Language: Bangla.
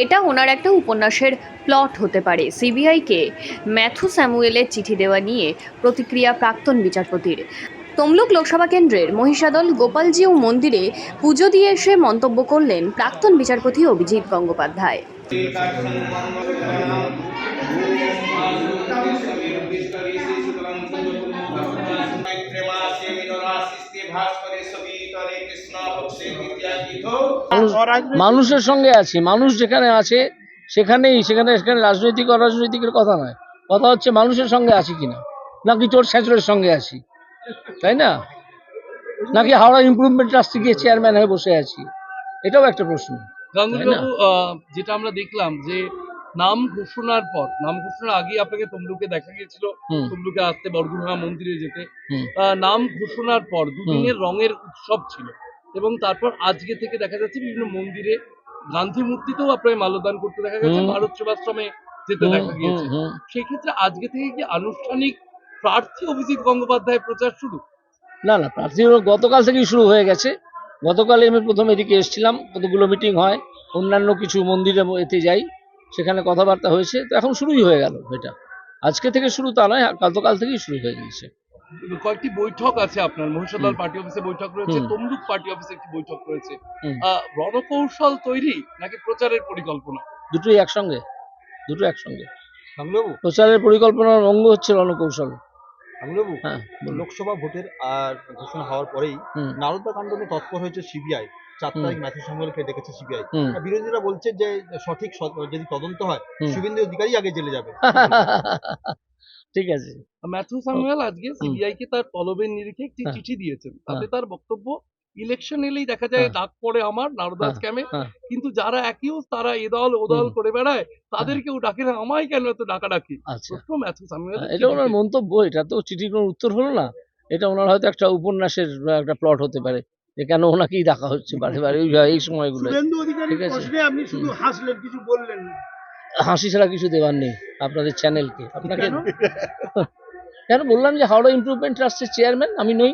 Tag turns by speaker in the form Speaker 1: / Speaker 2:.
Speaker 1: এটা ওনার একটা উপন্যাসের প্লট হতে পারে। সিবিআইকে ম্যাথু স্যামুয়েলের চিঠি দেওয়া নিয়ে প্রতিক্রিয়া প্রাক্তন বিচারপতির। তমলুক লোকসভা কেন্দ্রের মহিষাদল গোপালজিউ মন্দিরে পুজো দিয়ে এসে মন্তব্য করলেন প্রাক্তন বিচারপতি অভিজিৎ গঙ্গোপাধ্যায়।
Speaker 2: মানুষের সঙ্গে আছি, মানুষ যেখানে আছে সেখানে রাজনৈতিক অরাজনৈতিকের কথা নয়, কথা হচ্ছে মানুষের সঙ্গে আছি কিনা, নাকি চোর ছেঁচড়ের সঙ্গে আছি, তাই না? নাকি হাওড়া ইমপ্রুভমেন্ট ট্রাস্টে গিয়ে চেয়ারম্যান হয়ে বসে আছি, এটাও একটা প্রশ্ন।
Speaker 3: গাঙ্গুলিবাবু, যেটা আমরা দেখলাম যে নাম ঘোষণার আগে আপনাকে তমলুকে দেখা গিয়েছিল, তমলুকে আসতে বরগুনা মন্দিরে যেতে। নাম ঘোষণার পর দুদিনের রঙের উৎসব ছিল এবং তারপর আজকে থেকে দেখা যাচ্ছে বিভিন্ন মন্দিরে, গান্ধী মূর্তিতেও আপনাকে মাল্যদান করতে দেখা গেছে, ভারত সেবাশ্রমে যেতে দেখা গিয়েছে। সেক্ষেত্রে আজকে থেকে কি আনুষ্ঠানিক প্রার্থী অভিজিৎ গঙ্গোপাধ্যায় প্রচার শুরু?
Speaker 2: না না, প্রার্থী গতকাল থেকেই শুরু হয়ে গেছে। গতকালে আমি প্রথম এদিকে এসেছিলাম, কতগুলো মিটিং হয়, অন্যান্য কিছু মন্দিরে এতে যাই, সেখানে কথাবার্তা হয়েছে, তো এখন শুরুই হয়ে গেল। এটা আজকে থেকে শুরু তা নয়, গতকাল থেকেই শুরু হয়ে গেছে।
Speaker 3: কয়েকটি বৈঠক আছে আপনার, মহিষাদল পার্টি অফিসে বৈঠক রয়েছে, তমলুক পার্টি অফিসে একটি বৈঠক রয়েছে। রণকৌশল তৈরি নাকি প্রচারের পরিকল্পনা?
Speaker 2: দুটোই একসঙ্গে, প্রচারের পরিকল্পনার অঙ্গ হচ্ছে রণকৌশল। হ্যাঁ,
Speaker 4: লোকসভা ভোটের আর ঘোষণা হওয়ার পরেই নারদা কাণ্ড নিয়ে তৎপর হয়েছে সিবিআই। 4 তারিখ ম্যাথু স্যামুয়েলকে ডেকেছে সিবিআই। বিরোধীরা বলছে যে সঠিক যদি তদন্ত হয়, শুভেন্দু অধিকারী আগে জেলে যাবে।
Speaker 2: ঠিক আছে।
Speaker 3: ম্যাথু স্যামুয়েল আজকে সিবিআই কে তার তলবের নিরিখে একটি চিঠি দিয়েছেন। তাতে তার বক্তব্য, ইলেকশন এলেই দেখা যায় ডাক পড়ে আমার নারদা স্ক্যামে, কিন্তু যারা অ্যাকিউজ তারা এদল ওদল করে বেড়ায়, তাদেরকেও ডাকে না, আমায় কেন এত ডাকাডাকি? প্রশ্ন ম্যাথু স্যামুয়েল।
Speaker 2: এটা ওনার মন্তব্য, এটা তো চিঠির কোনো উত্তর হলো না। এটা ওনার হয়তো একটা উপন্যাসের একটা প্লট হতে পারে, যে কেন ওনাকেই ডাকা হচ্ছে বারে বারে এই সময়গুলো। ঠিক আছে,
Speaker 5: আপনি শুধু হাসলেন, কিছু বললেন না।
Speaker 2: হাসি ছাড়া কিছু দেওয়ার নেই আপনাদের চ্যানেলকে। আপনাকে কেন বললাম যে হাওড়া ইমপ্রুভমেন্ট ট্রাস্টের চেয়ারম্যান আমি নই।